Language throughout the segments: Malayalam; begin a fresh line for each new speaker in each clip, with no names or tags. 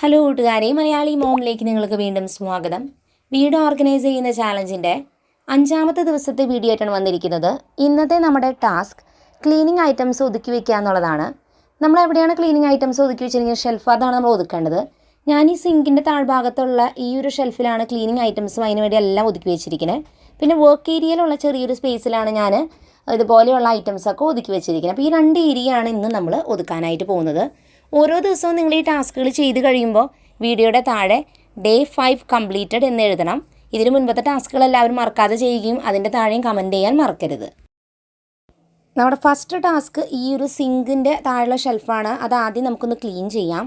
ഹലോ കൂട്ടുകാരെ, മലയാളി മോമിലേക്ക് നിങ്ങൾക്ക് വീണ്ടും സ്വാഗതം. വീട് ഓർഗനൈസ് ചെയ്യുന്ന ചാലഞ്ചിൻ്റെ 5ാമത്തെ ദിവസത്തെ വീഡിയോ ആയിട്ടാണ് വന്നിരിക്കുന്നത്. ഇന്നത്തെ നമ്മുടെ ടാസ്ക് ക്ലീനിങ് ഐറ്റംസ് ഒതുക്കി വയ്ക്കുക എന്നുള്ളതാണ്. നമ്മൾ എവിടെയാണ് ക്ലീനിങ് ഐറ്റംസ് ഒതുക്കി വെച്ചിരിക്കുന്നത്? ഷെൽഫ്, അതാണ് നമ്മൾ ഒതുക്കേണ്ടത്. ഞാൻ ഈ സിങ്കിൻ്റെ താഴ്ഭാഗത്തുള്ള ഈ ഒരു ഷെൽഫിലാണ് ക്ലീനിങ് ഐറ്റംസും അതിന് വേണ്ടി എല്ലാം ഒതുക്കി വെച്ചിരിക്കുന്നത്. പിന്നെ വർക്ക് ഏരിയയിലുള്ള ചെറിയൊരു സ്പേസിലാണ് ഞാൻ ഇതുപോലെയുള്ള ഐറ്റംസൊക്കെ ഒതുക്കി വെച്ചിരിക്കുന്നത്. അപ്പോൾ ഈ 2 ഏരിയയാണ് ഇന്ന് നമ്മൾ ഒതുക്കാനായിട്ട് പോകുന്നത്. ഓരോ ദിവസവും നിങ്ങൾ ഈ ടാസ്കുകൾ ചെയ്ത് കഴിയുമ്പോൾ വീഡിയോയുടെ താഴെ ഡേ 5 കംപ്ലീറ്റഡ് എന്ന് എഴുതണം. ഇതിന് മുൻപത്തെ ടാസ്കുകൾ എല്ലാവരും മറക്കാതെ ചെയ്യുകയും അതിൻ്റെ താഴെയും കമൻറ്റ് ചെയ്യാൻ മറക്കരുത്. നമ്മുടെ ഫസ്റ്റ് ടാസ്ക് ഈ ഒരു സിങ്കിൻ്റെ താഴെയുള്ള ഷെൽഫാണ്. അത് ആദ്യം നമുക്കൊന്ന് ക്ലീൻ ചെയ്യാം.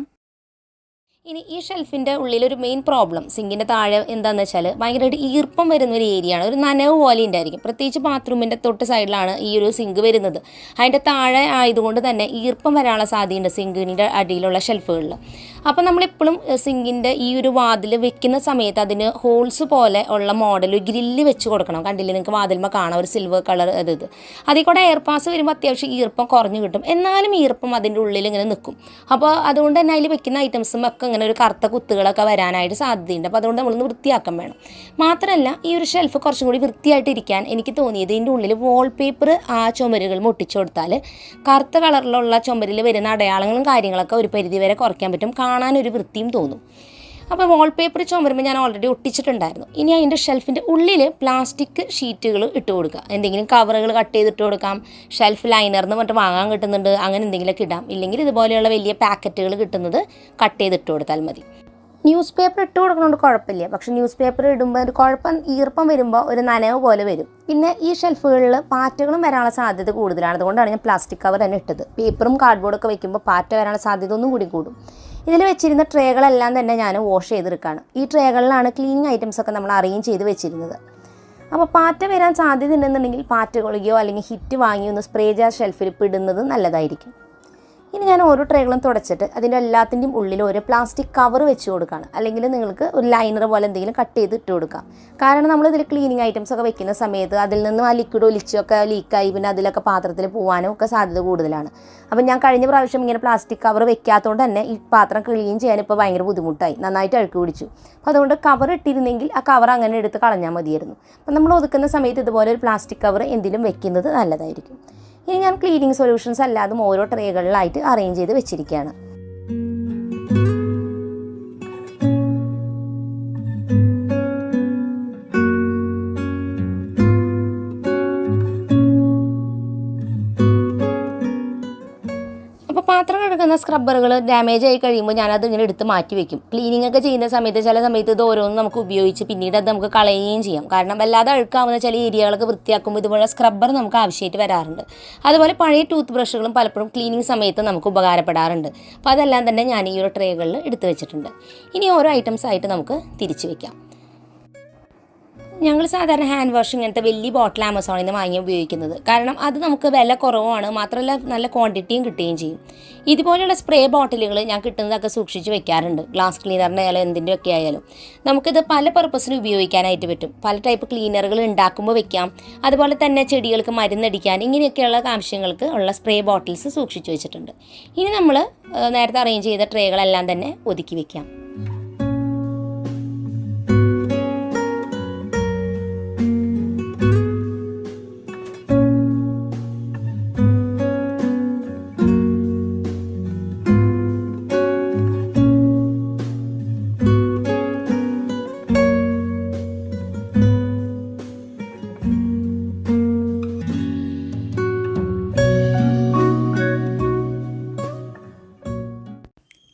ഇനി ഈ ഷെൽഫിൻ്റെ ഉള്ളിലൊരു മെയിൻ പ്രോബ്ലം, സിങ്കിൻ്റെ താഴെ എന്താണെന്ന് വെച്ചാൽ ഭയങ്കരമായിട്ട് ഈർപ്പം വരുന്ന ഒരു ഏരിയയാണ്. ഒരു നനവ് പോലെ ഉണ്ടായിരിക്കും. പ്രത്യേകിച്ച് ബാത്റൂമിൻ്റെ തൊട്ട് സൈഡിലാണ് ഈ ഒരു സിങ്ക് വരുന്നത്. അതിൻ്റെ താഴെ ആയതുകൊണ്ട് തന്നെ ഈർപ്പം വരാനുള്ള സാധ്യതയുണ്ട് സിങ്കിൻ്റെ അടിയിലുള്ള ഷെൽഫുകളിൽ. അപ്പോൾ നമ്മളെപ്പോഴും സിങ്കിൻ്റെ ഈ ഒരു വാതിൽ വെക്കുന്ന സമയത്ത് അതിന് ഹോൾസ് പോലെ ഉള്ള മോഡൽ ഗ്രില്ല് വെച്ച് കൊടുക്കണം. കണ്ടില്ലേ, നിങ്ങൾക്ക് വാതിൽമ കാണാം, ഒരു സിൽവർ കളർ ഇത്. അതിൽ കൂടെ എയർ പാസ് വരുമ്പോൾ അത്യാവശ്യം ഈർപ്പം കുറഞ്ഞു കിട്ടും. എന്നാലും ഈർപ്പം അതിൻ്റെ ഉള്ളിൽ ഇങ്ങനെ നിൽക്കും. അപ്പോൾ അതുകൊണ്ട് തന്നെ അതിൽ വെക്കുന്ന ഐറ്റംസും ഒക്കെ ഇങ്ങനെ ഒരു കറുത്ത കുത്തുകളൊക്കെ വരാനായിട്ട് സാധ്യതയുണ്ട്. അപ്പോൾ അതുകൊണ്ട് നമ്മളൊന്ന് വൃത്തിയാക്കാൻ വേണം. മാത്രമല്ല, ഈ ഒരു ഷെൽഫ് കുറച്ചും കൂടി വൃത്തിയായിട്ടിരിക്കാൻ എനിക്ക് തോന്നിയത് ഇതിൻ്റെ ഉള്ളിൽ വാൾപേപ്പർ ആ ചുമരുകൾ ഒട്ടിച്ചു കൊടുത്താൽ കറുത്ത കളറിലുള്ള ചുമരിൽ വരുന്ന അടയാളങ്ങളും കാര്യങ്ങളൊക്കെ ഒരു പരിധിവരെ കുറയ്ക്കാൻ പറ്റും. കാണാനൊരു വൃത്തിയും തോന്നും. അപ്പോൾ വാൾപേപ്പർ ചുമരുമ്പോൾ ഞാൻ ഓൾറെഡി ഒട്ടിച്ചിട്ടുണ്ടായിരുന്നു. ഇനി അതിൻ്റെ ഷെൽഫിൻ്റെ ഉള്ളിൽ പ്ലാസ്റ്റിക് ഷീറ്റുകൾ ഇട്ട് കൊടുക്കുക. എന്തെങ്കിലും കവറുകൾ കട്ട് ചെയ്തിട്ട് കൊടുക്കാം. ഷെൽഫ് ലൈനറിന് മറ്റും വാങ്ങാൻ കിട്ടുന്നുണ്ട്, അങ്ങനെ എന്തെങ്കിലുമൊക്കെ ഇടാം. ഇല്ലെങ്കിൽ ഇതുപോലെയുള്ള വലിയ പാക്കറ്റുകൾ കിട്ടുന്നത് കട്ട് ചെയ്തിട്ട് കൊടുത്താൽ മതി. ന്യൂസ് പേപ്പർ ഇട്ട് കൊടുക്കുന്നതുകൊണ്ട് കുഴപ്പമില്ല. പക്ഷേ ന്യൂസ് പേപ്പർ ഇടുമ്പോൾ ഒരു ഈർപ്പം വരുമ്പോൾ ഒരു നനവ് പോലെ വരും. പിന്നെ ഈ ഷെൽഫുകളിൽ പാറ്റകളും വരാനുള്ള സാധ്യത കൂടുതലാണ്. അതുകൊണ്ടാണ് ഞാൻ പ്ലാസ്റ്റിക് കവർ തന്നെ ഇട്ടത്. പേപ്പറും കാർഡ്ബോർഡൊക്കെ വെക്കുമ്പോൾ പാറ്റ വരാനുള്ള സാധ്യത ഒന്നും കൂടി കൂടും. ഇതിൽ വെച്ചിരുന്ന ട്രേകളെല്ലാം തന്നെ ഞാൻ വാഷ് ചെയ്തെടുക്കുകയാണ്. ഈ ട്രേകളിലാണ് ക്ലീനിങ് ഐറ്റംസൊക്കെ നമ്മൾ അറേഞ്ച് ചെയ്ത് വെച്ചിരുന്നത്. അപ്പോൾ പാറ്റ വരാൻ സാധ്യത ഉണ്ടെന്നുണ്ടെങ്കിൽ പാറ്റ ഗുളികയോ അല്ലെങ്കിൽ ഹിറ്റ് വാങ്ങി ഒന്ന് സ്പ്രേ ചെയ്ത ഷെൽഫിൽ ഇടുന്നത് നല്ലതായിരിക്കും. ഇനി ഞാൻ ഓരോ ട്രേകളും തുടച്ചിട്ട് അതിൻ്റെ എല്ലാത്തിൻ്റെയും ഉള്ളിൽ ഒരു പ്ലാസ്റ്റിക് കവർ വെച്ച് കൊടുക്കുകയാണ്. അല്ലെങ്കിൽ നിങ്ങൾക്ക് ഒരു ലൈനർ പോലെ എന്തെങ്കിലും കട്ട് ചെയ്ത് ഇട്ട് കൊടുക്കാം. കാരണം നമ്മളിതിൽ ക്ലീനിങ് ഐറ്റംസ് ഒക്കെ വെക്കുന്ന സമയത്ത് അതിൽ നിന്നും ആ ലിക്വിഡ് ഒലിച്ചൊക്കെ ലീക്കായി പിന്നെ അതിലൊക്കെ പാത്രത്തിൽ പോകാനും ഒക്കെ സാധ്യത കൂടുതലാണ്. അപ്പം ഞാൻ കഴിഞ്ഞ പ്രാവശ്യം ഇങ്ങനെ പ്ലാസ്റ്റിക് കവർ വെക്കാത്തതുകൊണ്ട് തന്നെ ഈ പാത്രം ക്ലീൻ ചെയ്യാൻ ഇപ്പോൾ ഭയങ്കര ബുദ്ധിമുട്ടായി, നന്നായിട്ട് അഴുക്ക് പിടിച്ചു. അപ്പോൾ അതുകൊണ്ട് കവർ ഇട്ടിരുന്നെങ്കിൽ ആ കവർ അങ്ങനെ എടുത്ത് കളഞ്ഞാൽ മതിയായിരുന്നു. അപ്പം നമ്മൾ ഒതുക്കുന്ന സമയത്ത് ഇതുപോലെ ഒരു പ്ലാസ്റ്റിക് കവർ എന്തെങ്കിലും വെക്കുന്നത് നല്ലതായിരിക്കും. ഇനി ഞാൻ ക്ലീനിങ് സൊല്യൂഷൻസ് അല്ലാതും ഓരോ ട്രേകളിലായിട്ട് അറേഞ്ച് ചെയ്ത് വെച്ചിരിക്കുകയാണ്. അപ്പോൾ പാത്രം കഴുകുന്ന സ്ക്രബ്ബറുകൾ ഡാമേജ് ആയി കഴിയുമ്പോൾ ഞാനത് ഇങ്ങനെ എടുത്ത് മാറ്റി വെക്കും. ക്ലീനിങ് ഒക്കെ ചെയ്യുന്ന സമയത്ത് ചില സമയത്ത് ഇത് ഓരോന്നും നമുക്ക് ഉപയോഗിച്ച് പിന്നീട് അത് നമുക്ക് കളയുകയും ചെയ്യാം. കാരണം വല്ലാതെ അഴുക്കാവുന്ന ചില ഏരിയകളൊക്കെ വൃത്തിയാക്കുമ്പോൾ ഇതുപോലെ സ്ക്രബ്ബർ നമുക്ക് ആവശ്യമായിട്ട് വരാറുണ്ട്. അതുപോലെ പഴയ ടൂത്ത് ബ്രഷുകളും പലപ്പോഴും ക്ലീനിങ് സമയത്ത് നമുക്ക് ഉപകാരപ്പെടാറുണ്ട്. അപ്പോൾ അതെല്ലാം തന്നെ ഞാൻ ഈ ഒരു ട്രേകളിൽ എടുത്ത് വെച്ചിട്ടുണ്ട്. ഇനി ഓരോ ഐറ്റംസ് ആയിട്ട് നമുക്ക് തിരിച്ച് വയ്ക്കാം. ഞങ്ങൾ സാധാരണ ഹാൻഡ് വാഷ് ഇങ്ങനത്തെ വലിയ ബോട്ടിൽ ആമസോണിൽ നിന്ന് വാങ്ങി ഉപയോഗിക്കുന്നത്. കാരണം അത് നമുക്ക് വില കുറവാണ്, മാത്രമല്ല നല്ല ക്വാണ്ടിറ്റിയും കിട്ടുകയും ചെയ്യും. ഇതുപോലെയുള്ള സ്പ്രേ ബോട്ടിലുകൾ ഞാൻ കിട്ടുന്നതൊക്കെ സൂക്ഷിച്ച് വെക്കാറുണ്ട്. ഗ്ലാസ് ക്ലീനറിൻ്റെ ആയാലും എന്തിൻ്റെ ഒക്കെ ആയാലും നമുക്കിത് പല പർപ്പസിന് ഉപയോഗിക്കാനായിട്ട് പറ്റും. പല ടൈപ്പ് ക്ലീനറുകൾ ഉണ്ടാക്കുമ്പോൾ വെക്കാം. അതുപോലെ തന്നെ ചെടികൾക്ക് മരുന്നടിക്കാൻ ഇങ്ങനെയൊക്കെയുള്ള ആവശ്യങ്ങൾക്ക് ഉള്ള സ്പ്രേ ബോട്ടിൽസ് സൂക്ഷിച്ച് വെച്ചിട്ടുണ്ട്. ഇനി നമ്മൾ നേരത്തെ അറേഞ്ച് ചെയ്ത ട്രേകളെല്ലാം തന്നെ ഒതുക്കി വെക്കാം.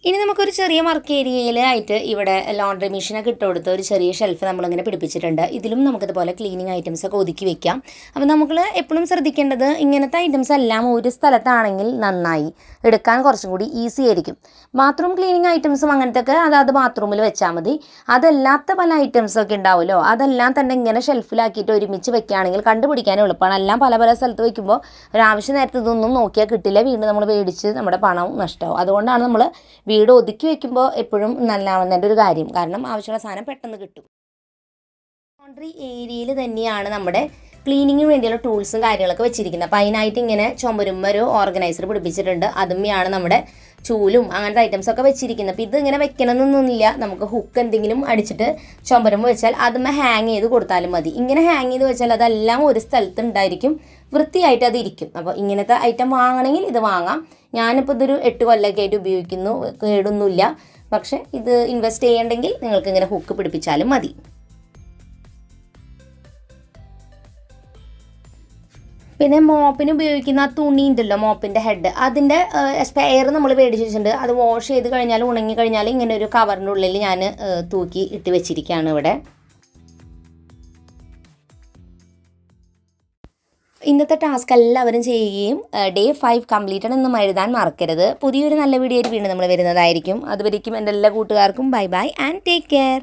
ഇനി നമുക്കൊരു ചെറിയ വർക്ക് ഏരിയയിലായിട്ട് ഇവിടെ ലോണ്ടറി മെഷീനൊക്കെ ഇട്ട് കൊടുത്ത് ഒരു ചെറിയ ഷെൽഫ് നമ്മളിങ്ങനെ പിടിപ്പിച്ചിട്ടുണ്ട്. ഇതിലും നമുക്കിതുപോലെ ക്ലീനിങ് ഐറ്റംസ് ഒക്കെ ഒതുക്കി വെക്കാം. അപ്പോൾ നമ്മൾ എപ്പോഴും ശ്രദ്ധിക്കേണ്ടത് ഇങ്ങനത്തെ ഐറ്റംസ് എല്ലാം ഒരു സ്ഥലത്താണെങ്കിൽ നന്നായി എടുക്കാൻ കുറച്ചും കൂടി ഈസി ആയിരിക്കും. ബാത്റൂം ക്ലീനിങ് ഐറ്റംസും അങ്ങനത്തെ ഒക്കെ അതായത് ബാത്റൂമിൽ വെച്ചാൽ മതി. അതല്ലാത്ത പല ഐറ്റംസൊക്കെ ഉണ്ടാവുമല്ലോ, അതെല്ലാം തന്നെ ഇങ്ങനെ ഷെൽഫിലാക്കിയിട്ട് ഒരുമിച്ച് വെക്കുകയാണെങ്കിൽ കണ്ടുപിടിക്കാനും എളുപ്പമാണ്. എല്ലാം പല പല സ്ഥലത്ത് വയ്ക്കുമ്പോൾ ഒരാവശ്യ നേരത്തെ ഇതൊന്നും നോക്കിയാൽ കിട്ടില്ല, വീണ്ടും നമ്മൾ മേടിച്ച് നമ്മുടെ പണം നഷ്ടമാവും. അതുകൊണ്ടാണ് നമ്മൾ വീട് ഒതുക്കി വെക്കുമ്പോൾ എപ്പോഴും നല്ലതാവുന്നതിൻ്റെ ഒരു കാര്യം. കാരണം ആവശ്യമുള്ള സാധനം പെട്ടെന്ന് കിട്ടും. ലോണ്ടറി ഏരിയയിൽ തന്നെയാണ് നമ്മുടെ ക്ലീനിങ്ങിന് വേണ്ടിയുള്ള ടൂൾസും കാര്യങ്ങളൊക്കെ വെച്ചിരിക്കുന്നത്. അപ്പോൾ അതിനായിട്ട് ഇങ്ങനെ ചുമരുമ്മ ഒരു ഓർഗനൈസർ പിടിപ്പിച്ചിട്ടുണ്ട്. അതുമ്മയാണ് നമ്മുടെ ചൂലും അങ്ങനത്തെ ഐറ്റംസൊക്കെ വെച്ചിരിക്കുന്നത്. അപ്പോൾ ഇതിങ്ങനെ വെക്കണമെന്നൊന്നുമില്ല, നമുക്ക് ഹുക്ക് എന്തെങ്കിലും അടിച്ചിട്ട് ചുമരുമ്പ് വെച്ചാൽ അതുമ്മേ ഹാങ് ചെയ്ത് കൊടുത്താലും മതി. ഇങ്ങനെ ഹാങ് ചെയ്ത് വെച്ചാൽ അതെല്ലാം ഒരു സ്ഥലത്ത് ഉണ്ടായിരിക്കും, വൃത്തിയായിട്ട് അതിരിക്കും. അപ്പോൾ ഇങ്ങനത്തെ ഐറ്റം വാങ്ങണമെങ്കിൽ ഇത് വാങ്ങാം. ഞാനിപ്പോൾ ഇതൊരു 8 കൊല്ലമൊക്കെ ആയിട്ട് ഉപയോഗിക്കുന്നു, കേടൊന്നുമില്ല. പക്ഷേ ഇത് ഇൻവെസ്റ്റ് ചെയ്യണമെങ്കിൽ നിങ്ങൾക്ക് ഇങ്ങനെ ഹുക്ക് പിടിപ്പിച്ചാലും മതി. പിന്നെ മോപ്പിന് ഉപയോഗിക്കുന്ന ആ തുണി ഉണ്ടല്ലോ, മോപ്പിൻ്റെ ഹെഡ്, അതിൻ്റെ സ്പെയർ നമ്മൾ മേടിച്ച് വെച്ചിട്ടുണ്ട്. അത് വാഷ് ചെയ്ത് കഴിഞ്ഞാൽ ഉണങ്ങി കഴിഞ്ഞാൽ ഇങ്ങനെ ഒരു കവറിൻ്റെ ഉള്ളിൽ ഞാൻ തൂക്കി ഇട്ട് വെച്ചിരിക്കുകയാണ് ഇവിടെ. ഇന്നത്തെ ടാസ്ക് എല്ലാവരും ചെയ്യുകയും ഡേ 5 കംപ്ലീറ്റഡ് എന്നും എഴുതാൻ മറക്കരുത്. പുതിയൊരു നല്ല വീഡിയോ ആയിട്ട് വീണ്ടും നമ്മൾ വരുന്നതായിരിക്കും. അതുവരേക്കും എൻ്റെ എല്ലാ കൂട്ടുകാർക്കും bye bye and take care.